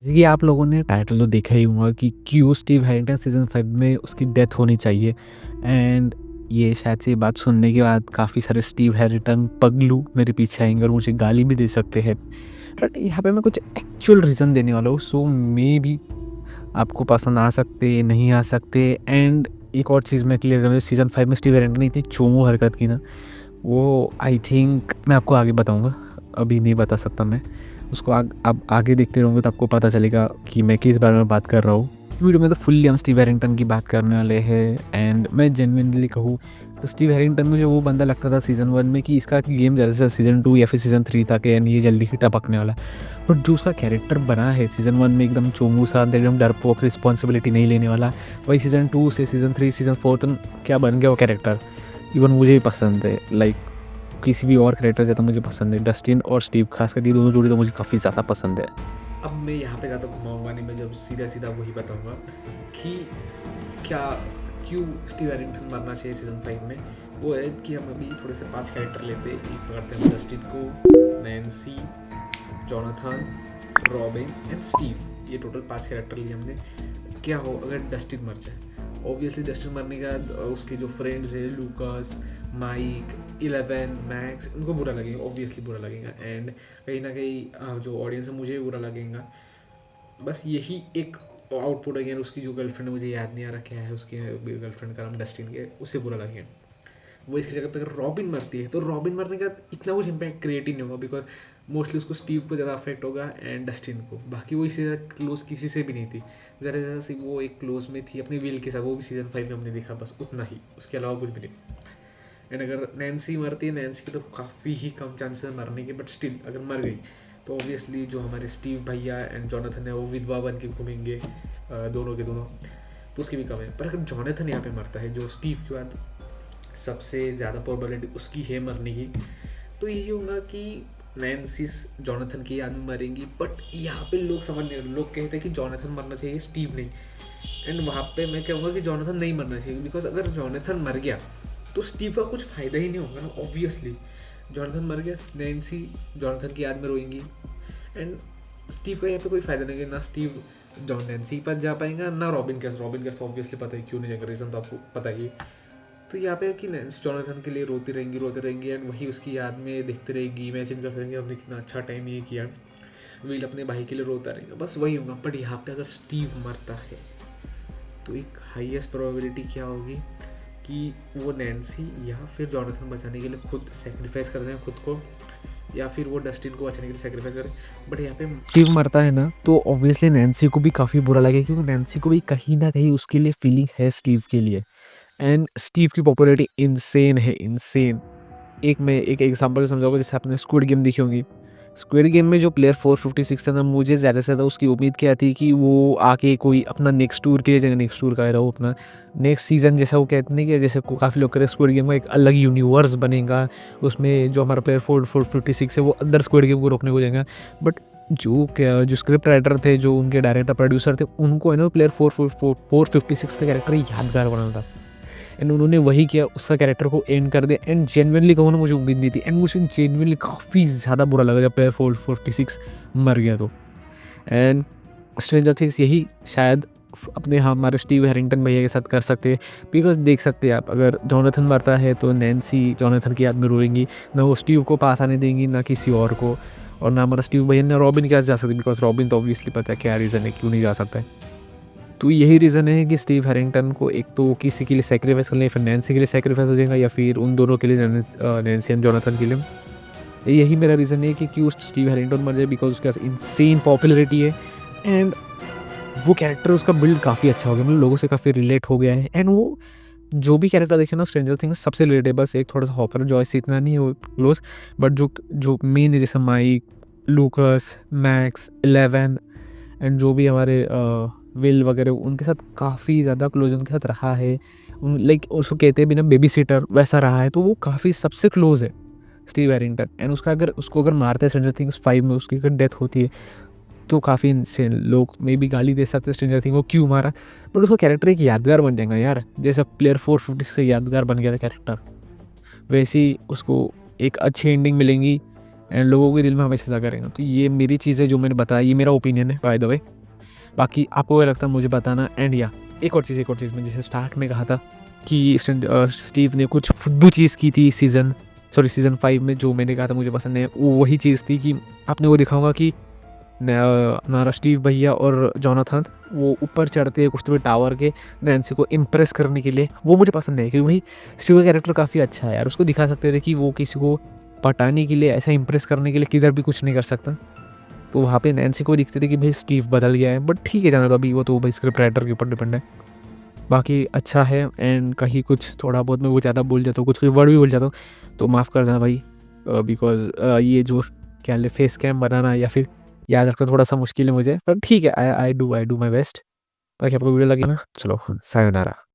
जैसे कि आप लोगों ने टाइटल तो देखा ही होगा कि क्यों स्टीव हैरिंगटन सीज़न 5 में उसकी डेथ होनी चाहिए। एंड ये शायद से ये बात सुनने के बाद काफ़ी सारे स्टीव हैरिंगटन पगलू मेरे पीछे आएंगे और मुझे गाली भी दे सकते हैं। बट यहाँ पे मैं कुछ एक्चुअल रीज़न देने वाला हूँ, सो मे भी आपको पसंद आ सकते नहीं आ सकते। एंड एक और चीज़ मैं क्लियर करूँ, सीज़न 5 में स्टीव हैरिंगटन ने इतनी चोमू हरकत की ना, वो आई थिंक मैं आपको आगे बताऊँगा, अभी नहीं बता सकता मैं। उसको आप आगे देखते रहोगे तो आपको पता चलेगा कि मैं किस बारे में बात कर रहा हूँ। इस वीडियो में तो फुल्ली हम स्टीव हैरिंगटन की बात करने वाले हैं। एंड मैं जेन्युइनली कहूँ तो स्टीव हैरिंगटन मुझे वो बंदा लगता था सीज़न 1 में कि इसका गेम जल्दी से सीज़न 2 या फिर सीज़न 3 तक है, एंड ये जल्दी ही टपकने वाला है। बट जो उसका कैरेक्टर बना है सीज़न 1 में, एकदम चोमू सा, एकदम डरपोक, रिस्पॉन्सिबिलिटी नहीं लेने वाला, वही सीज़न 2 से सीज़न 3 सीज़न 4 तक क्या बन गया वो कैरेक्टर। इवन मुझे भी पसंद है, लाइक किसी भी और कैरेक्टर ज़्यादा मुझे पसंद है। डस्टिन और स्टीव खासकर ये दोनों जोड़ी तो मुझे काफ़ी ज़्यादा पसंद है। अब मैं यहाँ पे ज़्यादा घुमाऊंगा नहीं, मैं जब सीधा सीधा वही बताऊंगा कि क्या क्यों स्टीव हैरिंगटन मरना चाहिए सीज़न 5 में। वो है कि हम अभी थोड़े से 5 कैरेक्टर लेते हैं। एक पकड़ते हैं डस्टिन को, Nancy, Jonathan, robin and Steve. ये टोटल 5 कैरेक्टर लिए हमने। क्या हो अगर डस्टिन मर जाए? ऑब्वियसली डस्टिन मरने के बाद उसके जो फ्रेंड्स हैं, लूकास, माइक, 11, मैक्स, उनको बुरा लगेगा, ऑब्वियसली बुरा लगेगा। एंड कहीं ना कहीं जो ऑडियंस है मुझे भी बुरा लगेगा। बस यही एक आउटपुट है। उसकी जो गर्लफ्रेंड है, मुझे याद नहीं आ रहा क्या है उसकी गर्लफ्रेंड का नाम, डस्टिन के, उससे बुरा लगेगा। वो इसकी जगह पे अगर रॉबिन मरती है तो रॉबिन मरने का इतना कुछ इम्पैक्ट क्रिएट ही नहीं होगा, बिकॉज मोस्टली उसको स्टीव को ज़्यादा अफेक्ट होगा एंड डस्टिन को। बाकी वो इससे ज़्यादा क्लोज किसी से भी नहीं थी। ज़्यादा से ज़्यादा सी वो एक क्लोज में थी अपने विल के साथ, वो भी सीज़न 5 में हमने देखा, बस उतना ही, उसके अलावा कुछ भी नहीं। एंड अगर नैन्सी मरती है, नैन्सी की तो काफ़ी ही कम चांसेस है मरने के, बट स्टिल अगर मर गई तो ऑब्वियसली जो हमारे स्टीव भैया एंड जोनाथन है वो विधवा बन के घूमेंगे, दोनों के दोनों, तो उसकी भी कम है। पर अगर जोनाथन यहाँ पे मरता है, जो स्टीव के बाद सबसे ज़्यादा प्रोबेबिलिटी उसकी है मरने की, तो यही होगा कि नैन्सिस जोनाथन की याद में मरेंगी। बट यहाँ पे लोग समझ नहीं, लोग कहते हैं कि जोनाथन मरना चाहिए, स्टीव नहीं। एंड वहाँ पे मैं कहूँगा कि जोनाथन नहीं मरना चाहिए, बिकॉज अगर जोनाथन मर गया तो स्टीव का कुछ फ़ायदा ही नहीं होगा ना, ऑब्वियसली। जोनाथन मर गया, नैन्सी जोनाथन की याद में रोएंगी, एंड स्टीव का यहाँ पे कोई फ़ायदा नहीं है। ना स्टीव जॉन नैन्सी के पास जा पाएगा, ना रॉबिन के तो ऑब्वियसली पता है क्यों नहीं जाएगा, रीज़न तो आपको पता ही। तो यहाँ पे कि नैन्सी जोनाथन के लिए रोती रहेंगी एंड वही उसकी याद में देखते रहेगी, इमेजिन करते रहेंगे हमने कितना अच्छा टाइम ये किया। विल अपने भाई के लिए रोता रहेगा, बस वही होगा। बट यहाँ पे अगर स्टीव मरता है तो एक हाईएस्ट प्रोबेबिलिटी क्या होगी कि वो नैन्सी या फिर जोनाथन बचाने के लिए खुद सेक्रीफाइस कर दें खुद को, या फिर वो डस्टिन को बचाने के लिए सेक्रीफाइस करें। बट यहाँ पे स्टीव मरता है ना, तो ऑब्वियसली नैन्सी को भी काफ़ी बुरा लगेगा, क्योंकि नैन्सी को भी कहीं ना कहीं उसके लिए फीलिंग है स्टीव के लिए। एंड स्टीव की पॉपुलैरिटी इंसेन है, इंसेन। मैं एक एग्जांपल समझाऊंगा, जैसे आपने स्क्विड गेम देखी होगी। स्क्विड गेम में जो प्लेयर 456 था ना, मुझे ज़्यादा से ज़्यादा उसकी उम्मीद क्या थी कि वो आके कोई अपना नेक्स्ट टूर के लिए, नेक्स्ट टूर का रहा हो, अपना नेक्स्ट सीज़न, जैसा वो कहते नहीं कि जैसे काफ़ी लोग कह रहे हैं स्क्विड गेम का एक अलग यूनिवर्स बनेगा, उसमें जो हमारा प्लेयर 456 है वो अंदर स्क्विड गेम को रोकने को जाएगा। बट जो स्क्रिप्ट राइटर थे, जो उनके डायरेक्टर प्रोड्यूसर थे, उनको है ना प्लेयर 456 का कैरेक्टर यादगार बनाना था। एंड उन्होंने वही किया, उसका कैरेक्टर को एंड कर दिया। एंड जेन्युइनली कहूँ ना, मुझे उम्मीद नहीं थी, एंड मुझे जेन्युइनली काफ़ी ज़्यादा बुरा लगा जब प्लेयर 446 मर गया तो। एंड स्ट्रेंजर थिंग्स यही शायद अपने हमारे स्टीव हैरिंगटन भैया के साथ कर सकते हैं, बिकॉज देख सकते हैं आप, अगर जोनाथन मरता है तो नैन्सी जोनाथन की याद में रोएंगी, ना वो स्टीव को पास आने देंगी, ना किसी और को, और ना हमारा स्टीव भैया, ना रॉबिन के पास जा सकती, बिकॉज रॉबिन तो ऑब्वियसली पता है क्या रीज़न है क्यों नहीं जा सकता है। तो यही रीज़न है कि स्टीव हैरिंगटन को एक तो किसी के लिए सेक्रीफाइस करना, या फिर नैन्सी के लिए सेक्रीफाइस हो जाएगा, या फिर उन दोनों के लिए, नैन्सी एंड जोनाथन के लिए। यही मेरा रीज़न है कि क्यों स्टीव हैरिंगटन मर जाए, बिकॉज उसके पास इंसेन पॉपुलैरिटी है। एंड वो कैरेक्टर उसका बिल्ड काफ़ी अच्छा हो गया, मतलब लोगों से काफ़ी रिलेट हो गया है। एंड वो जो भी कैरेक्टर देखे ना स्ट्रेंजर थिंग्स, सबसे रिलेटेबल, बस एक थोड़ा सा हॉपर जॉयस से इतना नहीं हो क्लोज, बट जो जो मेन है, जैसे माइक, लूकस, मैक्स, 11, एंड जो भी हमारे विल वगैरह, उनके साथ काफ़ी ज़्यादा क्लोज उनके साथ रहा है। उन लाइक उसको कहते हैं बिना बेबी सीटर वैसा रहा है, तो वो काफ़ी सबसे क्लोज है स्टीव हैरिंगटन। एंड उसको अगर मारते हैं स्ट्रेंजर थिंग्स 5 में, उसकी अगर डेथ होती है तो काफ़ी इंसेन, लोग मे भी गाली दे सकते हैं स्ट्रेंजर थिंग को क्यों मारा, बट उसका कैरेक्टर एक यादगार बन जाएगा यार, जैसे प्लेयर 450 से यादगार बन गया था कैरेक्टर, वैसे ही उसको एक अच्छी एंडिंग मिलेंगी। एंड लोगों के दिल में हमेशा सज़ा करेगा। तो ये मेरी चीज़ है जो मैंने बताया, ये मेरा ओपिनियन है बाय द वे। बाकी आपको क्या लगता है मुझे बताना। एंड या एक और चीज़ मैं जैसे स्टार्ट में कहा था कि स्टीव ने कुछ फुद्दू चीज़ की थी सीज़न 5 में, जो मैंने कहा था मुझे पसंद है, वो वही चीज़ थी कि आपने वो देखा होगा कि हमारा स्टीव भैया और जोनाथन वो ऊपर चढ़ते हैं कुछ तो भी टावर के नैन्सी को इम्प्रेस करने के लिए। वो मुझे पसंद है क्योंकि भाई स्टीव का कैरेक्टर काफ़ी अच्छा है यार। उसको दिखा सकते थे कि वो किसी को पटाने के लिए, ऐसा इम्प्रेस करने के लिए किधर भी कुछ नहीं कर सकता। तो वहाँ पे नैन्सी को दिखते थे कि भाई स्टीव बदल गया है, बट ठीक है, जाना तो अभी वो तो भाई स्क्रिप्ट राइटर के ऊपर डिपेंड है। बाकी अच्छा है। एंड कहीं कुछ थोड़ा बहुत मैं वो ज़्यादा बोल जाता हूँ, कुछ कुछ वर्ड भी बोल जाता हूँ, तो माफ़ कर देना भाई। बिकॉज ये जो क्या फेस कैम बनाना या फिर याद रखना थोड़ा सा मुश्किल है मुझे, पर ठीक है, आई डू माई बेस्ट। ताकि आपको वीडियो लगे ना। चलो, सायोनारा।